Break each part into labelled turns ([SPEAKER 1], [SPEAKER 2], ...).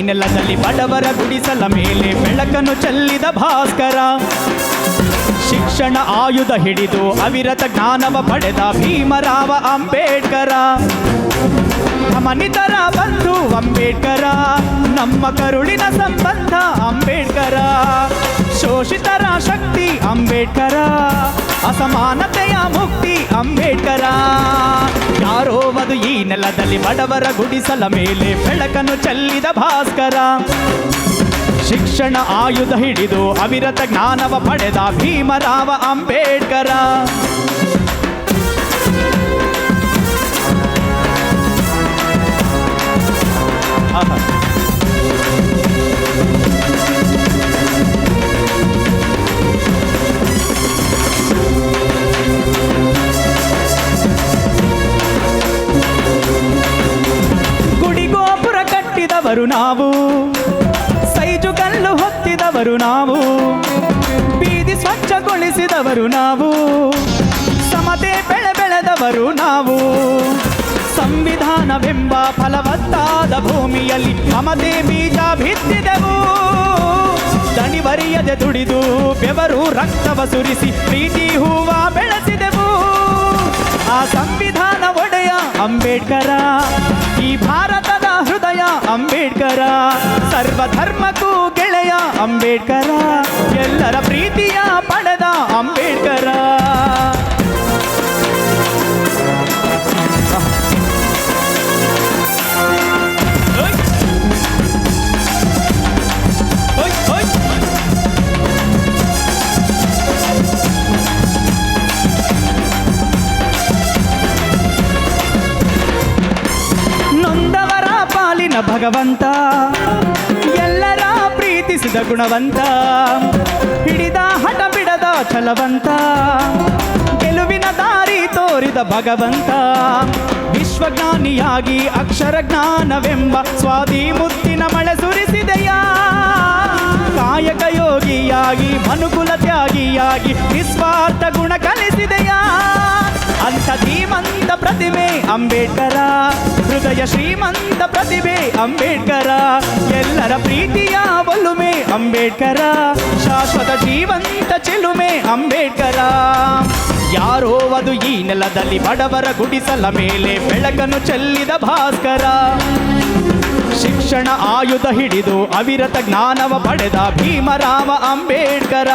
[SPEAKER 1] ನೆಲದಲ್ಲಿ ಬಡವರ ಗುಡಿಸಲ ಮೇಲೆ ಬೆಳಕನ್ನು ಚೆಲ್ಲಿದ ಭಾಸ್ಕರ. ಶಿಕ್ಷಣ ಆಯುಧ ಹಿಡಿದು ಅವಿರತ ಜ್ಞಾನವ ಪಡೆದ ಭೀಮರಾವ ಅಂಬೇಡ್ಕರ. ಮನಿತರ ಬಂಧು ಅಂಬೇಡ್ಕರ, ನಮ್ಮ ಕರುಳಿನ ಸಂಬಂಧ ಅಂಬೇಡ್ಕರ. ಶೋಷಿತರ ಶಕ್ತಿ ಅಂಬೇಡ್ಕರ, ಅಸಮಾನತೆಯ ಮುಕ್ತಿ ಅಂಬೇಡ್ಕರ. ಯಾರೋ ವಧು ಈ ನೆಲದಲ್ಲಿ ಬಡವರ ಗುಡಿಸಲ ಮೇಲೆ ಬೆಳಕನ್ನು ಚೆಲ್ಲಿದ ಭಾಸ್ಕರ. ಶಿಕ್ಷಣ ಆಯುಧ ಹಿಡಿದು ಅವಿರತ ಜ್ಞಾನವ ಪಡೆದ ಭೀಮರಾವ ಅಂಬೇಡ್ಕರ. ಗುಡಿಗೋಪುರ ಕಟ್ಟಿದವರು ನಾವು, ಸೈಜು ಕಲ್ಲು ಹೊತ್ತಿದವರು ನಾವು, ಬೀದಿ ಸ್ವಚ್ಛಗೊಳಿಸಿದವರು ನಾವು, ಸಮತೆ ಬೆಳೆದವರು ನಾವು. ಸಂವಿಧಾನವೆಂಬ ಫಲವತ್ತಾದ ಭೂಮಿಯಲ್ಲಿ ಮಮತೆ ಬೀಜ ಬಿತ್ತಿದೆವು. ದಣಿವರಿಯದೆ ದುಡಿದು ಬೆವರು ರಕ್ತವ ಸುರಿಸಿ ಪ್ರೀತಿ ಹೂವ ಬೆಳೆಸಿದೆವು. ಆ ಸಂವಿಧಾನ ಒಡೆಯ ಅಂಬೇಡ್ಕರ, ಈ ಭಾರತದ ಹೃದಯ ಅಂಬೇಡ್ಕರ. ಸರ್ವಧರ್ಮಕ್ಕೂ ಗೆಳೆಯ ಅಂಬೇಡ್ಕರ, ಎಲ್ಲರ ಪ್ರೀತಿಯ ಪಡೆದ ಅಂಬೇಡ್ಕರ. ನೊಂದವರ ಪಾಲಿನ ಭಗವಂತ, ಎಲ್ಲರ ಪ್ರೀತಿಸಿದ ಗುಣವಂತ, ಹಿಡಿದ ಹಠ ಬಿಡದ ಛಲವಂತ, ಗೆಲುವಿನ ದಾರಿ ತೋರಿದ ಭಗವಂತ. ವಿಶ್ವಜ್ಞಾನಿಯಾಗಿ ಅಕ್ಷರ ಜ್ಞಾನವೆಂಬ ಸ್ವಾದಿ ಮುತ್ತಿನ ಮಳೆ ಸುರಿಸಿದೆಯ. ಕಾಯಕ ಯೋಗಿಯಾಗಿ ಮನುಕುಲ ತ್ಯಾಗಿಯಾಗಿ ನಿಸ್ವಾರ್ಥ ಗುಣ ಕಲಿಸಿದೆಯ. ಅಂಥ ಧೀಮಂತ ಪ್ರತಿಮೆ ಅಂಬೇಡ್ಕರ, ಹೃದಯ ಶ್ರೀಮಂತ ಪ್ರತಿಭೆ ಅಂಬೇಡ್ಕರ. ಎಲ್ಲರ ಪ್ರೀತಿಯ ಒಲುಮೆ ಅಂಬೇಡ್ಕರ, ಶಾಶ್ವತ ಜೀವಂತ ಚೆಲುಮೆ ಅಂಬೇಡ್ಕರ. ಯಾರೋ ವಧು ಈ ನೆಲದಲ್ಲಿ ಬಡವರ ಗುಡಿಸಲ ಮೇಲೆ ಬೆಳಕನ್ನು ಚೆಲ್ಲಿದ ಭಾಸ್ಕರ. ಶಿಕ್ಷಣ ಆಯುಧ ಹಿಡಿದು ಅವಿರತ ಜ್ಞಾನವ ಪಡೆದ ಭೀಮರಾವ ಅಂಬೇಡ್ಕರ.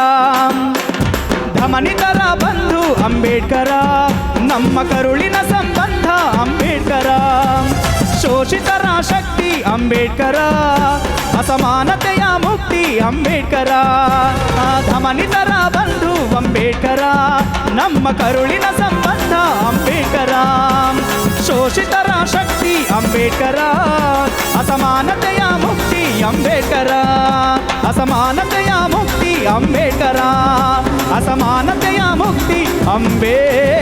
[SPEAKER 1] ಧಮನಿತರ ಬಂಧು ಅಂಬೇಡ್ಕರ, ನಮ್ಮ ಕರುಳಿನ ಸಂಬಂಧ ಅಂಬೇಡ್ಕರ. ಶೋಷಿತರ ಶಕ್ತಿ ಅಂಬೇಡ್ಕರ, ಅಸಮಾನತೆಯ ಮುಕ್ತಿ ಅಂಬೇಡ್ಕರ. ಧಮನಿತರ ಬಂಧು ಅಂಬೇಡ್ಕರ, ನಮ್ಮ ಕರುಳಿನ ಸಂಬಂಧ ಅಂಬೇಡ್ಕರ. ಶೋಷಿತರ ಶಕ್ತಿ ಅಂಬೇಡ್ಕರ, ಅಸಮಾನತೆಯ ಮುಕ್ತಿ ಅಂಬೇಡ್ಕರ. ಅಸಮಾನತೆಯ ಮುಕ್ತಿ ಅಂಬೇಡ್ಕರ, ಅಸಮಾನತೆಯ ಮುಕ್ತಿ ಅಂಬೇಡ್ಕರ.